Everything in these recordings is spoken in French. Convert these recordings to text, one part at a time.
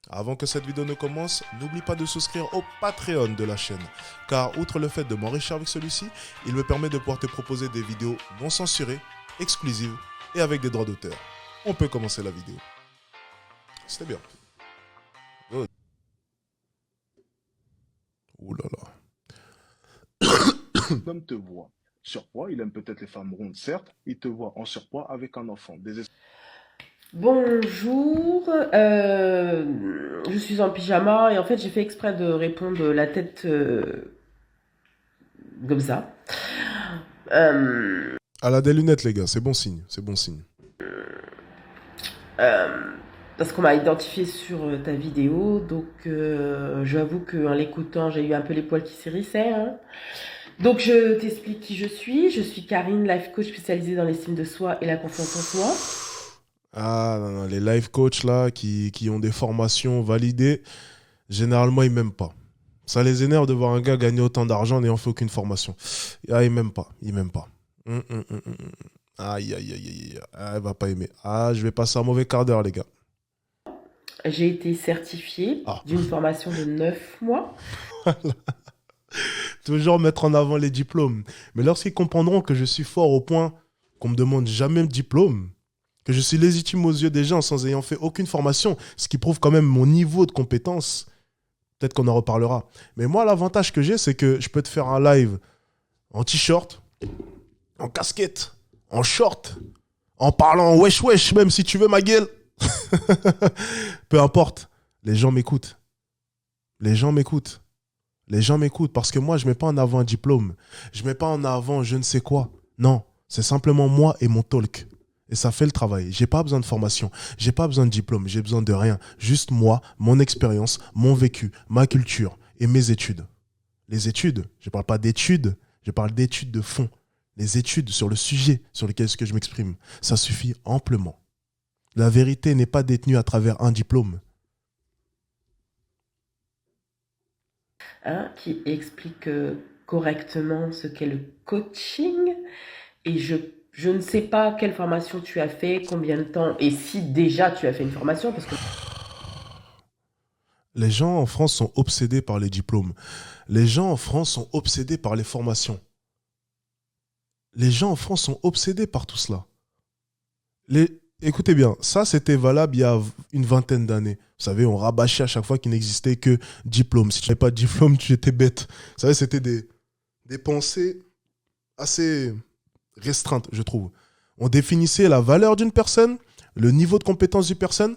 Avant que cette vidéo ne commence, n'oublie pas de souscrire au Patreon de la chaîne, car outre le fait de m'enrichir avec celui-ci, il me permet de pouvoir te proposer des vidéos non censurées, exclusives et avec des droits d'auteur. On peut commencer la vidéo. C'était bien. Good. Ouh là là. L'homme te voit surpoids, il aime peut-être les femmes rondes, certes, il te voit en surpoids avec un enfant. Bonjour, je suis en pyjama et en fait j'ai fait exprès de répondre la tête comme ça. Euh, Elle a des lunettes, les gars, c'est bon signe, c'est bon signe. Parce qu'on m'a identifié sur ta vidéo, donc j'avoue qu'en l'écoutant j'ai eu un peu les poils qui s'hérissaient. Hein. Donc je t'explique qui je suis. Je suis Karine, life coach spécialisée dans l'estime de soi et la confiance en soi. Ah non, non, les life coachs là qui ont des formations validées, généralement ils m'aiment pas. Ça les énerve de voir un gars gagner autant d'argent n'ayant fait aucune formation. Ah, ils m'aiment pas, ils m'aiment pas. Hum. Aïe, aïe, aïe, aïe. Ah, elle va pas aimer. Ah, je vais passer un mauvais quart d'heure, les gars. J'ai été certifiée Ah, d'une formation de 9 mois. toujours mettre en avant les diplômes. Mais lorsqu'ils comprendront que je suis fort au point qu'on me demande jamais de diplôme, que je suis légitime aux yeux des gens sans ayant fait aucune formation, ce qui prouve quand même mon niveau de compétence, peut-être qu'on en reparlera. Mais moi, l'avantage que j'ai, c'est que je peux te faire un live en t-shirt, en casquette, en short, en parlant wesh wesh, même si tu veux ma gueule. Peu importe, les gens m'écoutent. Les gens m'écoutent. Les gens m'écoutent parce que moi, je mets pas en avant un diplôme. Je mets pas en avant je ne sais quoi. Non, c'est simplement moi et mon talk. Et ça fait le travail. J'ai pas besoin de formation. J'ai pas besoin de diplôme. J'ai besoin de rien. Juste moi, mon expérience, mon vécu, ma culture et mes études. Les études, je parle pas d'études. Je parle d'études de fond. Les études sur le sujet sur lequel est-ce que je m'exprime. Ça suffit amplement. La vérité n'est pas détenue à travers un diplôme. Hein, qui explique correctement ce qu'est le coaching. Et je ne sais pas quelle formation tu as fait, combien de temps, et si déjà tu as fait une formation, parce que... Les gens en France sont obsédés par les diplômes. Les gens en France sont obsédés par les formations. Les gens en France sont obsédés par tout cela. Écoutez bien, ça c'était valable il y a une vingtaine d'années. Vous savez, on rabâchait à chaque fois qu'il n'existait que diplôme. Si tu n'avais pas de diplôme, tu étais bête. Vous savez, c'était des pensées assez restreintes, je trouve. On définissait la valeur d'une personne, le niveau de compétence d'une personne,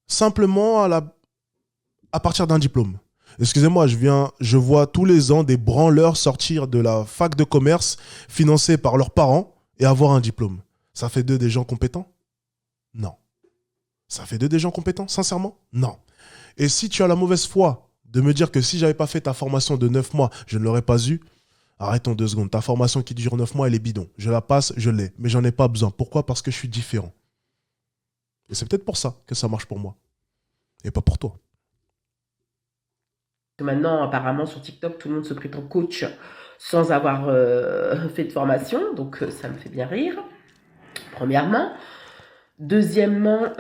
simplement à partir d'un diplôme. Excusez-moi, je vois tous les ans des branleurs sortir de la fac de commerce financés par leurs parents et avoir un diplôme. Ça fait d'eux des gens compétents? Non. Ça fait d'eux des gens compétents, sincèrement? Non. Et si tu as la mauvaise foi de me dire que si j'avais pas fait ta formation de 9 mois, je ne l'aurais pas eu, arrêtons 2 secondes. Ta formation qui dure 9 mois, elle est bidon. Je la passe, je l'ai. Mais j'en ai pas besoin. Pourquoi? Parce que je suis différent. Et c'est peut-être pour ça que ça marche pour moi. Et pas pour toi. Maintenant, apparemment, sur TikTok, tout le monde se prétend coach sans avoir fait de formation, donc ça me fait bien rire, premièrement. Deuxièmement,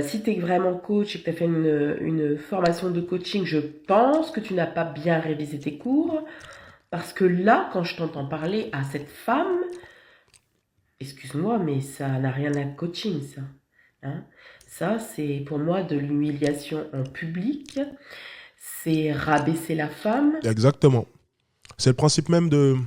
si tu es vraiment coach et que tu as fait une formation de coaching, je pense que tu n'as pas bien révisé tes cours. Parce que là, quand je t'entends parler à cette femme, excuse-moi, mais ça n'a rien à coaching, ça. Hein. Ça, c'est pour moi de l'humiliation en public. C'est rabaisser la femme. Exactement. C'est le principe même de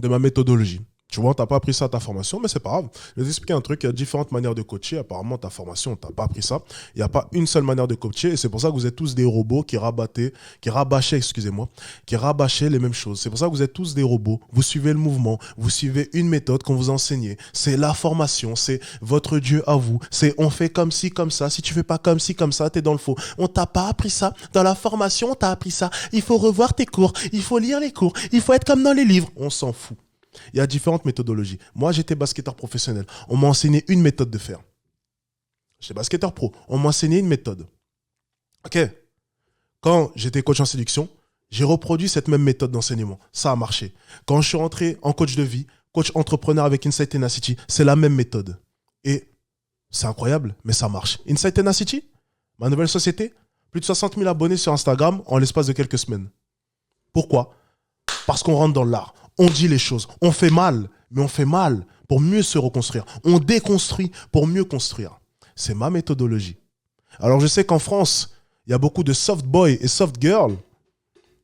ma méthodologie. Tu vois, tu n'as pas appris ça à ta formation, mais c'est pas grave. Je vais t'expliquer un truc, il y a différentes manières de coacher. Apparemment, ta formation, tu n'as pas appris ça. Il n'y a pas une seule manière de coacher, et c'est pour ça que vous êtes tous des robots qui rabâchaient les mêmes choses. C'est pour ça que vous êtes tous des robots. Vous suivez le mouvement, vous suivez une méthode qu'on vous a enseignée. C'est la formation, c'est votre Dieu à vous. C'est on fait comme ci, comme ça. Si tu fais pas comme ci, comme ça, t'es dans le faux. On t'a pas appris ça. Dans la formation, on t'a appris ça. Il faut revoir tes cours, il faut lire les cours, il faut être comme dans les livres. On s'en fout. Il y a différentes méthodologies. Moi, j'étais basketteur professionnel. On m'a enseigné une méthode de faire. J'étais basketteur pro. On m'a enseigné une méthode. OK. Quand j'étais coach en séduction, j'ai reproduit cette même méthode d'enseignement. Ça a marché. Quand je suis rentré en coach de vie, coach entrepreneur avec Insight Tenacity, c'est la même méthode. Et c'est incroyable, mais ça marche. Insight Tenacity, Ma nouvelle société, plus de 60 000 abonnés sur Instagram en l'espace de quelques semaines. Pourquoi? Parce qu'on rentre dans l'art. On dit les choses. On fait mal, mais on fait mal pour mieux se reconstruire. On déconstruit pour mieux construire. C'est ma méthodologie. Alors je sais qu'en France, il y a beaucoup de soft boys et soft girls.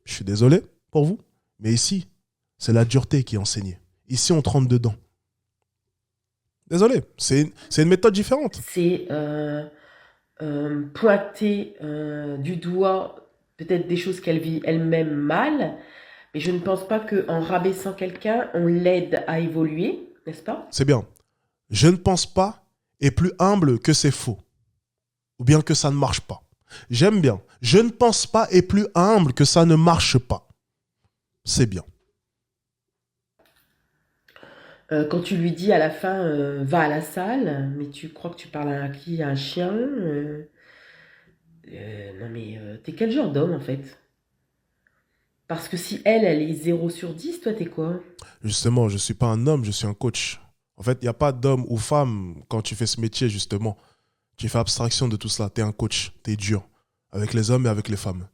Je suis désolé pour vous, mais ici, c'est la dureté qui est enseignée. Ici, on te rentre dedans. Désolé, c'est une méthode différente. C'est pointer du doigt peut-être des choses qu'elle vit elle-même mal, mais je ne pense pas qu'en rabaissant quelqu'un, on l'aide à évoluer, n'est-ce pas? C'est bien. Je ne pense pas est plus humble que c'est faux. Ou bien que ça ne marche pas. J'aime bien. Je ne pense pas est plus humble que ça ne marche pas. C'est bien. Quand tu lui dis à la fin, va à la salle, mais tu crois que tu parles à qui? À un chien? Non mais t'es quel genre d'homme en fait? Parce que si elle est 0 sur 10, toi t'es quoi? Justement, je ne suis pas un homme, je suis un coach. En fait, il n'y a pas d'homme ou femme quand tu fais ce métier, justement. Tu fais abstraction de tout cela. Tu es un coach, tu es dur. Avec les hommes et avec les femmes.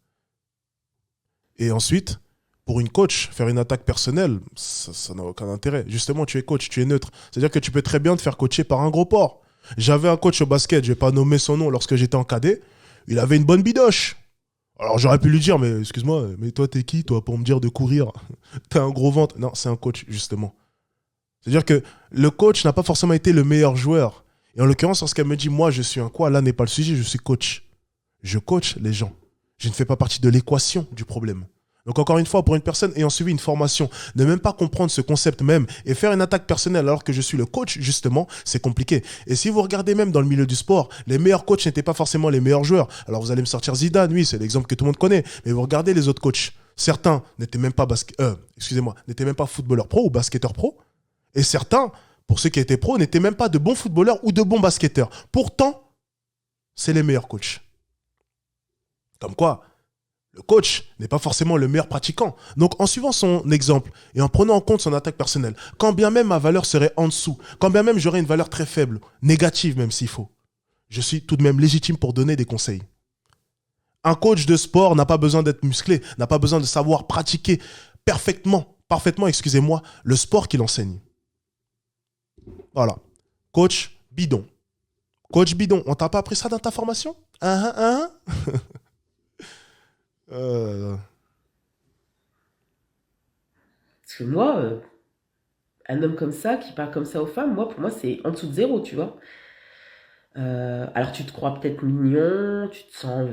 Et ensuite, pour une coach, faire une attaque personnelle, ça n'a aucun intérêt. Justement, tu es coach, tu es neutre. C'est-à-dire que tu peux très bien te faire coacher par un gros porc. J'avais un coach au basket, je ne vais pas nommer son nom, lorsque j'étais en cadet. Il avait une bonne bidoche. Alors j'aurais pu lui dire, mais excuse-moi, mais toi t'es qui, toi, pour me dire de courir? T'as un gros ventre. Non, c'est un coach, justement. C'est-à-dire que le coach n'a pas forcément été le meilleur joueur. Et en l'occurrence, lorsqu'elle me dit, moi, je suis un quoi, là n'est pas le sujet, je suis coach. Je coach les gens. Je ne fais pas partie de l'équation du problème. Donc encore une fois, pour une personne ayant suivi une formation, ne même pas comprendre ce concept même et faire une attaque personnelle alors que je suis le coach, justement, c'est compliqué. Et si vous regardez même dans le milieu du sport, les meilleurs coachs n'étaient pas forcément les meilleurs joueurs. Alors vous allez me sortir Zidane, oui, c'est l'exemple que tout le monde connaît. Mais vous regardez les autres coachs. Certains n'étaient même pas n'étaient même pas footballeurs pro ou basketteurs pro. Et certains, pour ceux qui étaient pros, n'étaient même pas de bons footballeurs ou de bons basketteurs. Pourtant, c'est les meilleurs coachs. Comme quoi, le coach n'est pas forcément le meilleur pratiquant. Donc, en suivant son exemple et en prenant en compte son attaque personnelle, quand bien même ma valeur serait en dessous, quand bien même j'aurais une valeur très faible, négative même s'il faut, je suis tout de même légitime pour donner des conseils. Un coach de sport n'a pas besoin d'être musclé, n'a pas besoin de savoir pratiquer parfaitement, excusez-moi, le sport qu'il enseigne. Voilà. Coach bidon. Coach bidon, on t'a pas appris ça dans ta formation? Euh, Parce que moi, un homme comme ça, qui parle comme ça aux femmes, moi, pour moi, c'est en dessous de 0, tu vois. Alors tu te crois peut-être mignon, tu te sens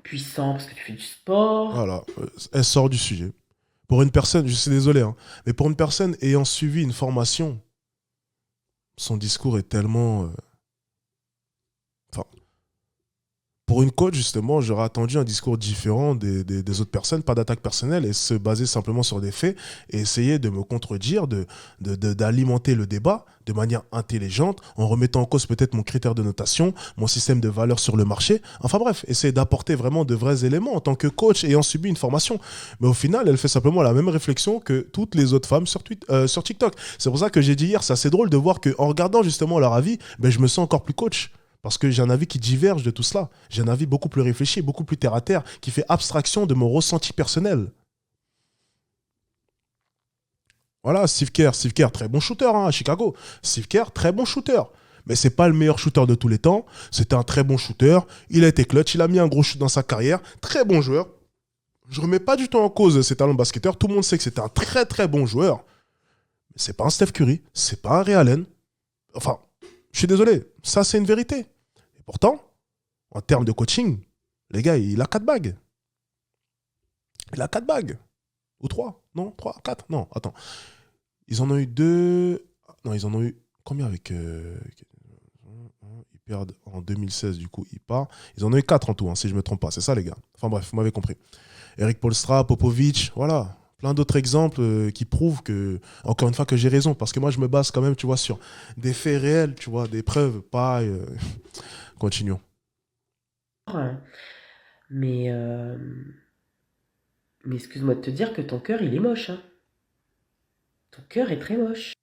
puissant parce que tu fais du sport. voilà. Elle sort du sujet. Pour une personne, je suis désolé, hein, mais pour une personne ayant suivi une formation, son discours est tellement... Enfin, pour une coach, justement, j'aurais attendu un discours différent des autres personnes, pas d'attaque personnelle, et se baser simplement sur des faits et essayer de me contredire, d'alimenter le débat de manière intelligente, en remettant en cause peut-être mon critère de notation, mon système de valeurs sur le marché. Enfin bref, essayer d'apporter vraiment de vrais éléments en tant que coach ayant subi une formation. Mais au final, elle fait simplement la même réflexion que toutes les autres femmes sur TikTok. C'est pour ça que j'ai dit hier, c'est assez drôle de voir qu'en regardant justement leur avis, ben, je me sens encore plus coach. Parce que j'ai un avis qui diverge de tout cela. J'ai un avis beaucoup plus réfléchi, beaucoup plus terre à terre, qui fait abstraction de mon ressenti personnel. Voilà, Steve Kerr, très bon shooter hein, à Chicago. Steve Kerr, très bon shooter. Mais c'est pas le meilleur shooter de tous les temps. C'était un très bon shooter. Il a été clutch, il a mis un gros shoot dans sa carrière. Très bon joueur. Je remets pas du tout en cause ses talents de basketteur. Tout le monde sait que c'était un très très bon joueur. Mais c'est pas un Steph Curry, c'est pas un Ray Allen. Enfin, je suis désolé, ça c'est une vérité. Et pourtant, en termes de coaching, les gars, il a 4 bagues. Il a 4 bagues. Ou 3. Non, 3, 4. Non, attends. Ils en ont eu 2. Non, ils en ont eu combien avec... Ils perdent en 2016, du coup, ils partent. Ils en ont eu 4 en tout, hein, si je ne me trompe pas. C'est ça, les gars. Enfin bref, vous m'avez compris. Eric Poelstra, Popovic, voilà. Plein d'autres exemples qui prouvent que, encore une fois, que j'ai raison. Parce que moi, je me base quand même, tu vois, sur des faits réels, tu vois, des preuves, pas... Continuons. Mais, mais excuse-moi de te dire que ton cœur, il est moche. Hein. Ton cœur est très moche.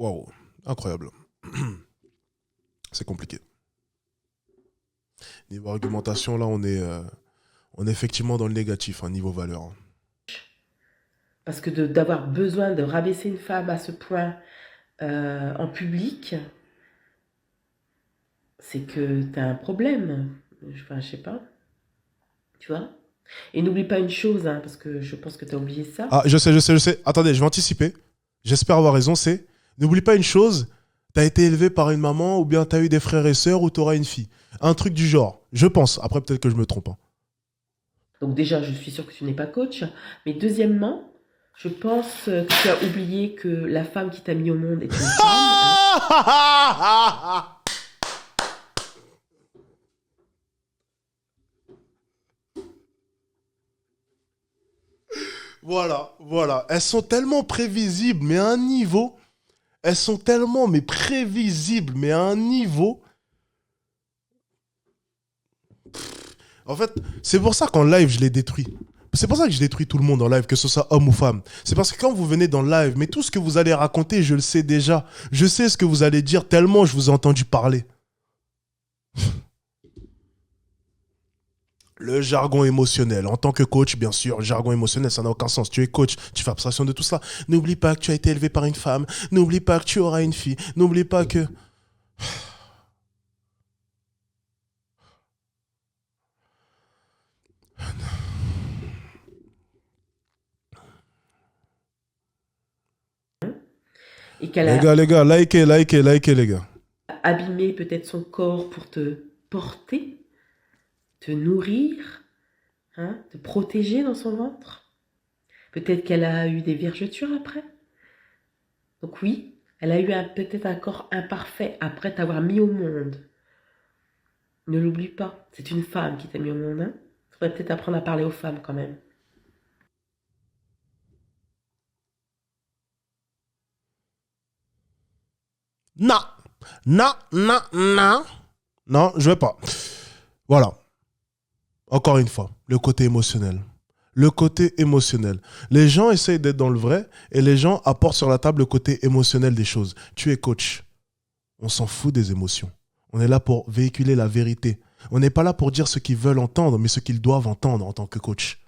Waouh, incroyable. C'est compliqué. Niveau argumentation, là, on est effectivement dans le négatif, hein, niveau valeur. Hein. Parce que d'avoir besoin de rabaisser une femme à ce point en public, c'est que tu as un problème. Enfin, je sais pas. Tu vois? Et n'oublie pas une chose, hein, parce que je pense que tu as oublié ça. Ah, je sais. Attendez, je vais anticiper. J'espère avoir raison, c'est... N'oublie pas une chose, t'as été élevé par une maman, ou bien t'as eu des frères et sœurs, ou t'auras une fille. Un truc du genre. Je pense. Après, peut-être que je me trompe. Hein. Donc déjà, je suis sûre que tu n'es pas coach. Mais deuxièmement, je pense que tu as oublié que la femme qui t'a mis au monde est une femme. Voilà. Elles sont tellement prévisibles, mais à un niveau. Elles sont tellement prévisibles, mais à un niveau. En fait, c'est pour ça qu'en live, je les détruis. C'est pour ça que je détruis tout le monde en live, que ce soit homme ou femme. C'est parce que quand vous venez dans le live, mais tout ce que vous allez raconter, je le sais déjà. Je sais ce que vous allez dire tellement je vous ai entendu parler. Le jargon émotionnel. En tant que coach, bien sûr, le jargon émotionnel, ça n'a aucun sens. Tu es coach, tu fais abstraction de tout ça. N'oublie pas que tu as été élevé par une femme. N'oublie pas que tu auras une fille. N'oublie pas que... Et qu'elle Les gars, likez, les gars. a abîmé peut-être son corps pour te porter, te nourrir, hein, te protéger dans son ventre. Peut-être qu'elle a eu des vergetures après. Donc oui, elle a eu peut-être un corps imparfait après t'avoir mis au monde. Ne l'oublie pas, c'est une femme qui t'a mis au monde. Hein. Faudrait peut-être apprendre à parler aux femmes quand même. Non, je vais pas. Voilà. Encore une fois, le côté émotionnel. Le côté émotionnel. Les gens essayent d'être dans le vrai et les gens apportent sur la table le côté émotionnel des choses. Tu es coach. On s'en fout des émotions. On est là pour véhiculer la vérité. On n'est pas là pour dire ce qu'ils veulent entendre, mais ce qu'ils doivent entendre en tant que coach.